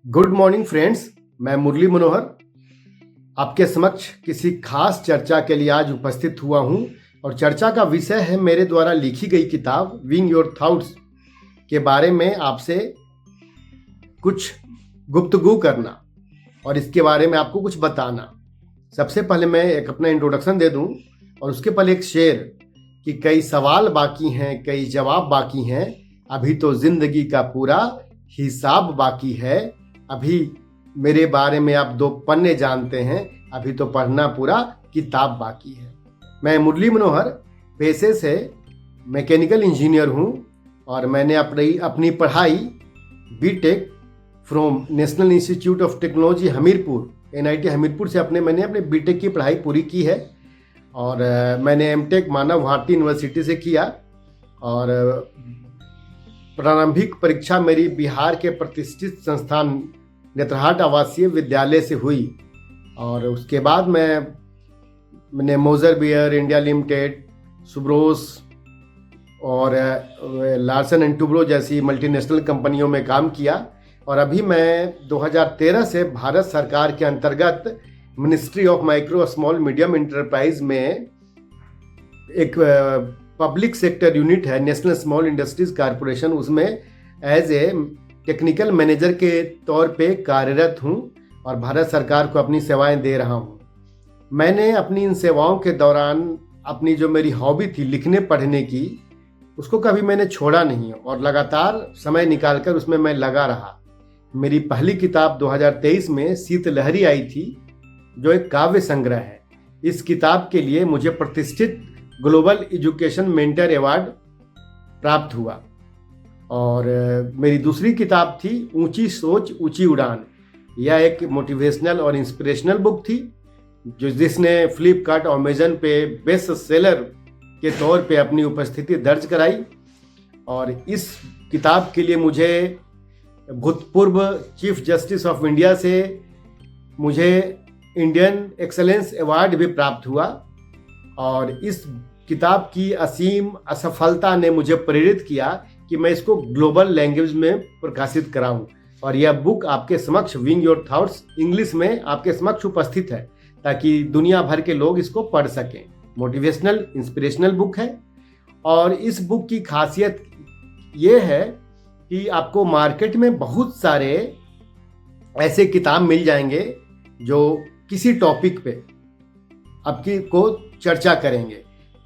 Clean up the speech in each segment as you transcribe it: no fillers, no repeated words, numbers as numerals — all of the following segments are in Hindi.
Good morning friends. मैं मुरली मनोहर आपके समक्ष किसी खास चर्चा के लिए आज उपस्थित हुआ हूं और चर्चा का विषय है मेरे द्वारा लिखी गई किताब विंग योर थॉट्स के बारे में आपसे कुछ गुफ्तगू करना और इसके बारे में आपको कुछ बताना। सबसे पहले मैं एक अपना इंट्रोडक्शन दे दूं और उसके पहले एक शेर कि कई सवाल बाकी हैं, कई जवाब बाकी हैं, अभी तो जिंदगी का पूरा हिसाब बाकी है। अभी मेरे बारे में आप 2 पन्ने जानते हैं, अभी तो पढ़ना पूरा किताब बाकी है। मैं मुरली मनोहर पेशे से मैकेनिकल इंजीनियर हूं और मैंने अपनी पढ़ाई BTech from National Institute of Technology Hamirpur NIT Hamirpur से मैंने अपने बीटेक की पढ़ाई पूरी की है और मैंने एमटेक मानव भारती यूनिवर्सिटी से किया और प्रारंभिक परीक्षा मेरी बिहार के प्रतिष्ठित संस्थान नेतरहाट आवासीय विद्यालय से हुई और उसके बाद मैंने मोजर बियर इंडिया लिमिटेड, सुब्रोस और लार्सन एंड टुब्रो जैसी मल्टीनेशनल कंपनियों में काम किया और अभी मैं 2013 से भारत सरकार के अंतर्गत ministry of micro small medium enterprise में एक पब्लिक सेक्टर यूनिट है, नेशनल स्मॉल इंडस्ट्रीज कॉरपोरेशन, उसमें एज ए टेक्निकल मैनेजर के तौर पे कार्यरत हूं और भारत सरकार को अपनी सेवाएं दे रहा हूं। मैंने अपनी इन सेवाओं के दौरान अपनी जो मेरी हॉबी थी लिखने पढ़ने की, उसको कभी मैंने छोड़ा नहीं और लगातार समय निकालकर उसमें मैं लगा रहा। मेरी पहली किताब 2023 में शीतलहरी आई थी जो एक काव्य संग्रह है। इस किताब के लिए मुझे प्रतिष्ठित ग्लोबल एजुकेशन मेंटर अवार्ड प्राप्त हुआ और मेरी दूसरी किताब थी ऊंची सोच ऊंची उड़ान। यह एक मोटिवेशनल और इंस्पिरेशनल बुक थी जिसने फ्लिपकार्ट और अमेजन पे बेस्ट सेलर के तौर पे अपनी उपस्थिति दर्ज कराई और इस किताब के लिए मुझे भूतपूर्व चीफ जस्टिस ऑफ इंडिया से मुझे इंडियन एक्सेलेंस अवार्ड भी प्राप्त हुआ और इस किताब की असीम असफलता ने मुझे प्रेरित किया कि मैं इसको ग्लोबल लैंग्वेज में प्रकाशित कराऊं और यह बुक आपके समक्ष विंग योर थॉट्स इंग्लिश में आपके समक्ष उपस्थित है ताकि दुनिया भर के लोग इसको पढ़ सकें। मोटिवेशनल इंस्पिरेशनल बुक है और इस बुक की खासियत ये है कि आपको मार्केट में बहुत सारे ऐसे किताब मिल जाएंगे जो किसी टॉपिक पे आपकी को चर्चा करेंगे,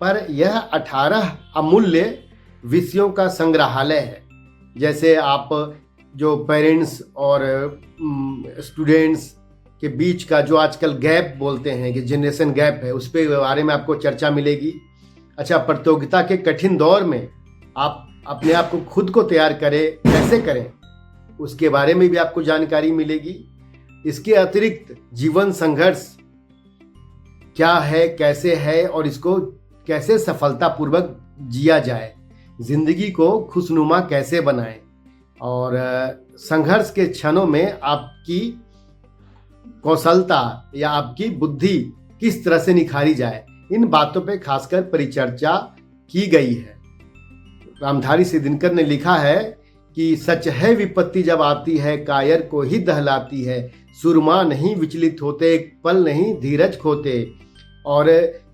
पर यह 18 अमूल्य विषयों का संग्रहालय है। जैसे आप जो पेरेंट्स और स्टूडेंट्स के बीच का जो आजकल गैप बोलते हैं कि जनरेशन गैप है, उस पे बारे में आपको चर्चा मिलेगी। अच्छा, प्रतियोगिता के कठिन दौर में आप अपने आप को खुद को तैयार करें, कैसे करें, उसके बारे में भी आपको जानकारी मिलेगी। इसके अतिरिक्त जीवन संघर्ष क्या है, कैसे है और इसको कैसे सफलतापूर्वक जिया जाए, जिंदगी को खुशनुमा कैसे बनाएं और संघर्ष के क्षणों में आपकी कौशलता या आपकी बुद्धि किस तरह से निखारी जाए, इन बातों पे खासकर परिचर्चा की गई है। रामधारी सिद्धिनकर ने लिखा है कि सच है विपत्ति जब आती है कायर को ही दहलाती है, सुरमा नहीं विचलित होते एक पल नहीं धीरज खोते, और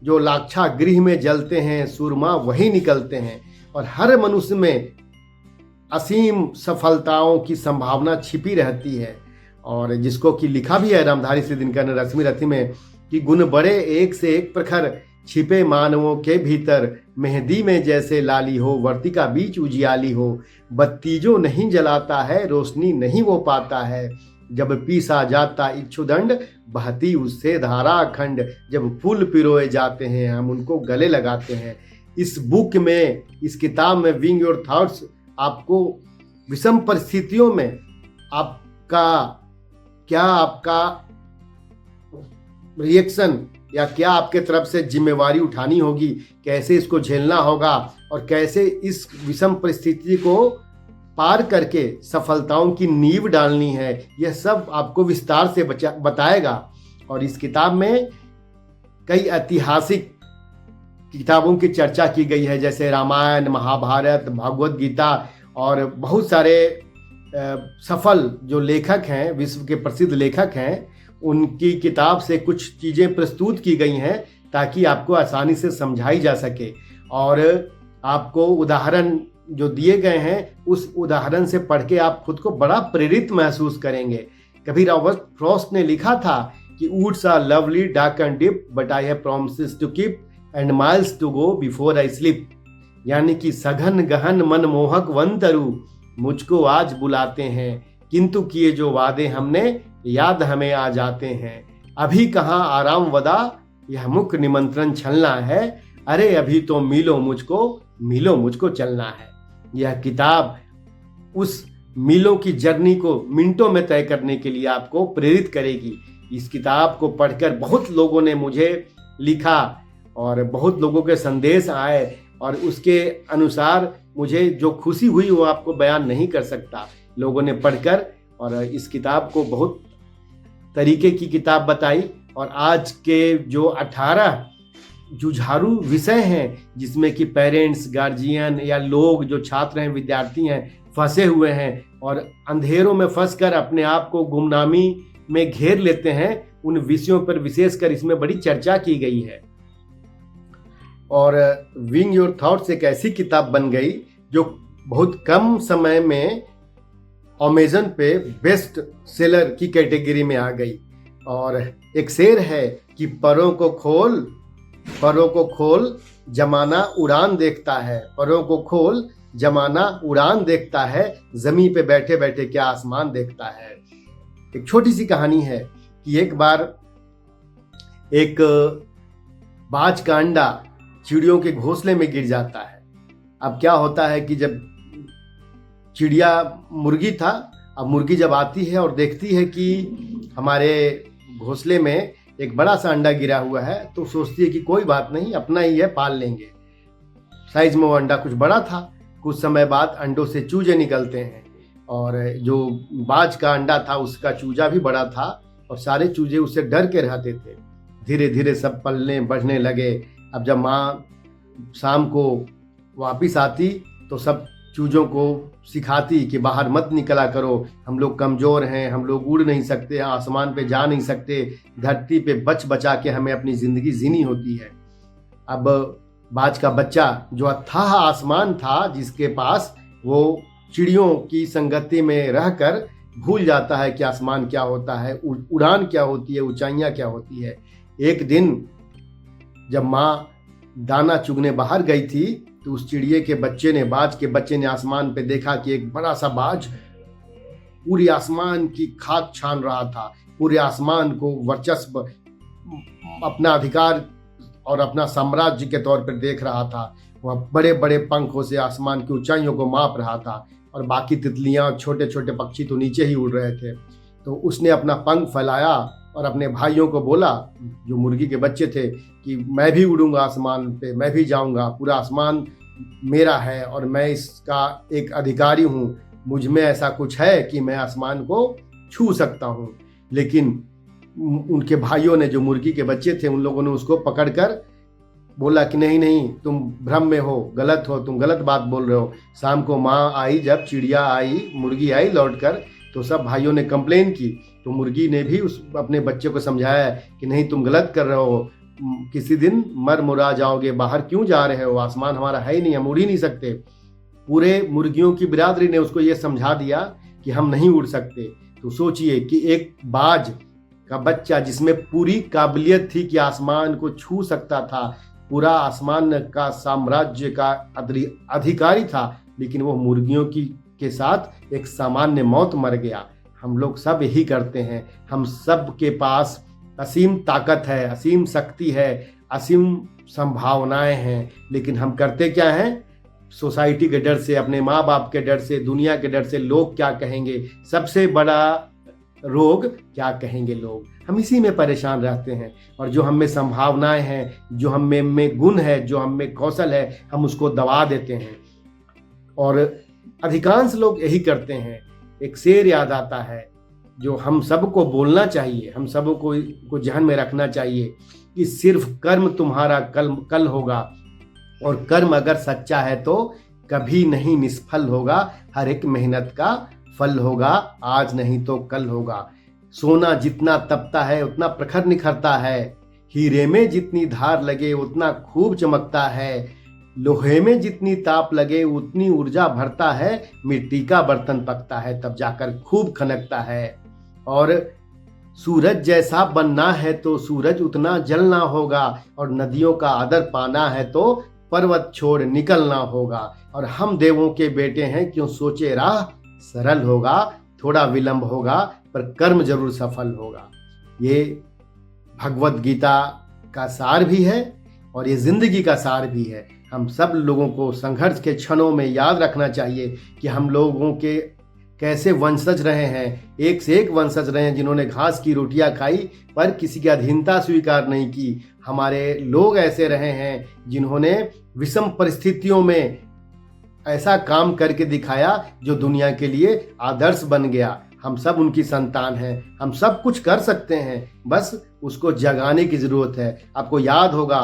जो लाक्षा गृह में जलते हैं सुरमा वही निकलते हैं। और हर मनुष्य में असीम सफलताओं की संभावना छिपी रहती है और जिसको कि लिखा भी है रामधारी सिद्धिनकर ने रश्मि रथी में कि गुण बड़े एक से एक प्रखर छिपे मानवों के भीतर, मेहंदी में जैसे लाली हो वर्तिका बीच उजियाली हो, बत्ती जो नहीं जलाता है रोशनी नहीं वो पाता है, जब पीसा जाता इच्छुदंड बहती उससे धारा अखंड, जब फूल पिरोए जाते हैं हम उनको गले लगाते हैं। इस बुक में, इस किताब में विंग योर थॉट्स आपको विषम परिस्थितियों में आपका रिएक्शन या क्या आपके तरफ से जिम्मेवारी उठानी होगी, कैसे इसको झेलना होगा और कैसे इस विषम परिस्थिति को पार करके सफलताओं की नींव डालनी है, यह सब आपको विस्तार से बताएगा। और इस किताब में कई ऐतिहासिक किताबों की चर्चा की गई है जैसे रामायण, महाभारत, भगवत गीता और बहुत सारे सफल जो लेखक हैं, विश्व के प्रसिद्ध लेखक हैं, उनकी किताब से कुछ चीज़ें प्रस्तुत की गई हैं ताकि आपको आसानी से समझाई जा सके। और आपको उदाहरण जो दिए गए हैं उस उदाहरण से पढ़ के आप खुद को बड़ा प्रेरित महसूस करेंगे। कभी रॉबर्ट फ्रॉस्ट ने लिखा था कि woods are lovely dark and deep but I have promises to keep and miles to go before I sleep. यानी कि सघन गहन मनमोहक वन तरु मुझको आज बुलाते हैं, किंतु किए जो वादे हमने याद हमें आ जाते हैं। अभी कहाँ आराम वदा, यह मुख निमंत्रण छलना है, अरे अभी तो मिलो मुझको चलना है। यह किताब उस मीलों की जर्नी को मिनटों में तय करने के लिए आपको प्रेरित करेगी। इस किताब को पढ़कर बहुत लोगों ने मुझे लिखा और बहुत लोगों के संदेश आए, और उसके अनुसार मुझे जो खुशी हुई वो आपको बयान नहीं कर सकता। लोगों ने पढ़कर और इस किताब को बहुत तरीके की किताब बताई, और आज के जो 18 जुझारू विषय हैं जिसमें कि पेरेंट्स, गार्जियन या लोग जो छात्र हैं, विद्यार्थी हैं, फंसे हुए हैं और अंधेरों में फंसकर अपने आप को गुमनामी में घेर लेते हैं, उन विषयों पर विशेषकर इसमें बड़ी चर्चा की गई है। और विंग योर थॉट्स एक ऐसी किताब बन गई जो बहुत कम समय में अमेज़न पे बेस्ट सेलर की कैटेगरी में आ गई। और एक शेर है कि परों को खोल जमाना उड़ान देखता है, परों को खोल जमाना उड़ान देखता है, जमीन पे बैठे बैठे क्या आसमान देखता है। एक छोटी सी कहानी है कि एक बार एक बाज का अंडा चिड़ियों के घोंसले में गिर जाता है। अब क्या होता है कि जब चिड़िया मुर्गी था, अब मुर्गी जब आती है और देखती है कि हमारे घोंसले में एक बड़ा सा अंडा गिरा हुआ है, तो सोचती है कि कोई बात नहीं, अपना ही है, पाल लेंगे। साइज में वो अंडा कुछ बड़ा था। कुछ समय बाद अंडों से चूजे निकलते हैं, और जो बाज का अंडा था उसका चूजा भी बड़ा था, और सारे चूजे उससे डर के रहते थे। धीरे धीरे सब पलने बढ़ने लगे। अब जब माँ शाम को वापिस आती तो सब चूजों को सिखाती कि बाहर मत निकला करो, हम लोग कमज़ोर हैं, हम लोग उड़ नहीं सकते, आसमान पे जा नहीं सकते, धरती पे बच बचा के हमें अपनी ज़िंदगी जीनी होती है। अब बाज का बच्चा जो अथाह आसमान था जिसके पास, वो चिड़ियों की संगति में रहकर भूल जाता है कि आसमान क्या होता है, उड़ान क्या होती है, ऊंचाइयाँ क्या होती है। एक दिन जब माँ दाना चुगने बाहर गई थी तो उस चिड़िए के बच्चे ने, बाज के बच्चे ने आसमान पे देखा कि एक बड़ा सा बाज पूरी आसमान की खाक छान रहा था, पूरे आसमान को वर्चस्व, अपना अधिकार और अपना साम्राज्य के तौर पर देख रहा था। वह बड़े बड़े पंखों से आसमान की ऊंचाइयों को माप रहा था, और बाकी तितलियां, छोटे छोटे पक्षी तो नीचे ही उड़ रहे थे। तो उसने अपना पंख फैलाया और अपने भाइयों को बोला, जो मुर्गी के बच्चे थे, कि मैं भी उड़ूंगा आसमान पे, मैं भी जाऊंगा, पूरा आसमान मेरा है और मैं इसका एक अधिकारी हूँ, मुझ में ऐसा कुछ है कि मैं आसमान को छू सकता हूँ। लेकिन उनके भाइयों ने, जो मुर्गी के बच्चे थे, उन लोगों ने उसको पकड़कर बोला कि नहीं नहीं, तुम भ्रम में हो, गलत हो, तुम गलत बात बोल रहे हो। शाम को माँ आई, जब चिड़िया आई, मुर्गी आई लौटकर, तो सब भाइयों ने कंप्लेन की। तो मुर्गी ने भी अपने बच्चे को समझाया कि नहीं, तुम गलत कर रहे हो, किसी दिन मर मुरा जाओगे, बाहर क्यों जा रहे हो, आसमान हमारा है ही नहीं, हम उड़ ही नहीं सकते। पूरे मुर्गियों की बिरादरी ने उसको ये समझा दिया कि हम नहीं उड़ सकते। तो सोचिए कि एक बाज का बच्चा जिसमें पूरी काबिलियत थी कि आसमान को छू सकता था, पूरा आसमान का साम्राज्य का अधिकारी था, लेकिन वो मुर्गियों के साथ एक सामान्य मौत मर गया। हम लोग सब यही करते हैं। हम सब के पास असीम ताकत है, असीम शक्ति है, असीम संभावनाएं हैं, लेकिन हम करते क्या हैं? सोसाइटी के डर से, अपने माँ बाप के डर से, दुनिया के डर से, लोग क्या कहेंगे, सबसे बड़ा रोग क्या कहेंगे लोग, हम इसी में परेशान रहते हैं। और जो हम में संभावनाएं हैं, जो हम में गुण है, जो हम में कौशल है, हम उसको दबा देते हैं। और अधिकांश लोग यही करते हैं। एक शेर याद आता है जो हम सबको बोलना चाहिए, हम सबको को ध्यान में रखना चाहिए कि सिर्फ कर्म तुम्हारा कल होगा, और कर्म अगर सच्चा है तो कभी नहीं निष्फल होगा, हर एक मेहनत का फल होगा, आज नहीं तो कल होगा। सोना जितना तपता है उतना प्रखर निखरता है, हीरे में जितनी धार लगे उतना खूब चमकता है, लोहे में जितनी ताप लगे उतनी ऊर्जा भरता है, मिट्टी का बर्तन पकता है तब जाकर खूब खनकता है। और सूरज जैसा बनना है तो सूरज उतना जलना होगा, और नदियों का आदर पाना है तो पर्वत छोड़ निकलना होगा। और हम देवों के बेटे हैं, क्यों सोचे राह सरल होगा, थोड़ा विलंब होगा पर कर्म जरूर सफल होगा। ये भगवत गीता का सार भी है और ये जिंदगी का सार भी है। हम सब लोगों को संघर्ष के क्षणों में याद रखना चाहिए कि हम लोगों के कैसे वंशज रहे हैं, एक से एक वंशज रहे हैं जिन्होंने घास की रोटियां खाई पर किसी की अधीनता स्वीकार नहीं की। हमारे लोग ऐसे रहे हैं जिन्होंने विषम परिस्थितियों में ऐसा काम करके दिखाया जो दुनिया के लिए आदर्श बन गया। हम सब उनकी संतान हैं, हम सब कुछ कर सकते हैं, बस उसको जगाने की जरूरत है। आपको याद होगा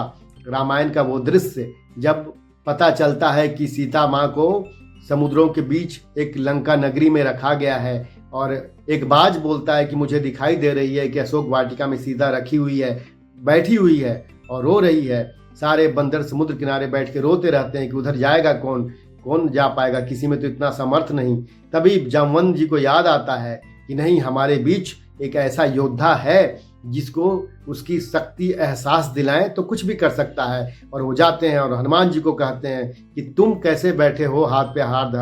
रामायण का वो दृश्य जब पता चलता है कि सीता माँ को समुद्रों के बीच एक लंका नगरी में रखा गया है और एक बाज बोलता है कि मुझे दिखाई दे रही है कि अशोक वाटिका में सीता रखी हुई है, बैठी हुई है और रो रही है। सारे बंदर समुद्र किनारे बैठ के रोते रहते हैं कि उधर जाएगा कौन, कौन जा पाएगा, किसी में तो इतना समर्थ नहीं। तभी जामवंत जी को याद आता है कि नहीं, हमारे बीच एक ऐसा योद्धा है जिसको उसकी शक्ति एहसास दिलाएं तो कुछ भी कर सकता है। और वो जाते हैं और हनुमान जी को कहते हैं कि तुम कैसे बैठे हो हाथ पे हाथ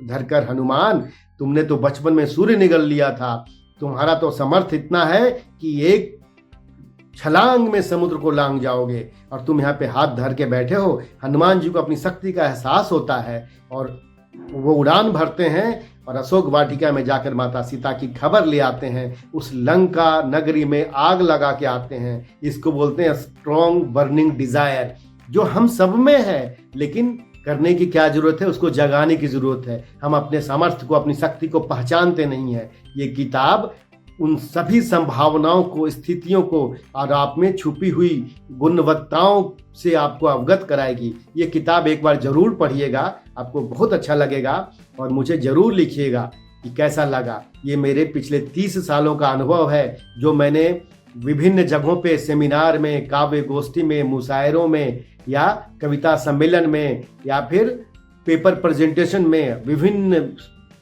धर कर हनुमान, तुमने तो बचपन में सूर्य निगल लिया था, तुम्हारा तो समर्थ इतना है कि एक छलांग में समुद्र को लांग जाओगे और तुम यहाँ पे हाथ धर के बैठे हो। हनुमान जी को अपनी शक्ति का एहसास होता है और वो उड़ान भरते हैं और अशोक वाटिका में जाकर माता सीता की खबर ले आते हैं। उस लंका नगरी में आग लगा के आते हैं। इसको बोलते हैं स्ट्रॉन्ग बर्निंग डिजायर, जो हम सब में है, लेकिन करने की क्या जरूरत है, उसको जगाने की जरूरत है। हम अपने सामर्थ्य को, अपनी शक्ति को पहचानते नहीं है। ये किताब उन सभी संभावनाओं को, स्थितियों को और आप में छुपी हुई गुणवत्ताओं से आपको अवगत कराएगी। ये किताब एक बार जरूर पढ़िएगा, आपको बहुत अच्छा लगेगा और मुझे जरूर लिखिएगा कि कैसा लगा। ये मेरे पिछले 30 सालों का अनुभव है जो मैंने विभिन्न जगहों पे, सेमिनार में, काव्य गोष्ठी में, मुशायरों में या कविता सम्मेलन में या फिर पेपर प्रेजेंटेशन में, विभिन्न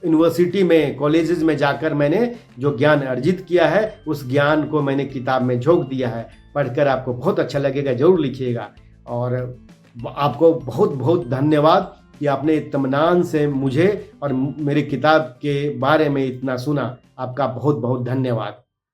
यूनिवर्सिटी में, कॉलेजेस में जाकर मैंने जो ज्ञान अर्जित किया है उस ज्ञान को मैंने किताब में झोंक दिया है। पढ़कर आपको बहुत अच्छा लगेगा, जरूर लिखिएगा। और आपको बहुत बहुत धन्यवाद कि आपने इत्मीनान से मुझे और मेरी किताब के बारे में इतना सुना। आपका बहुत बहुत धन्यवाद।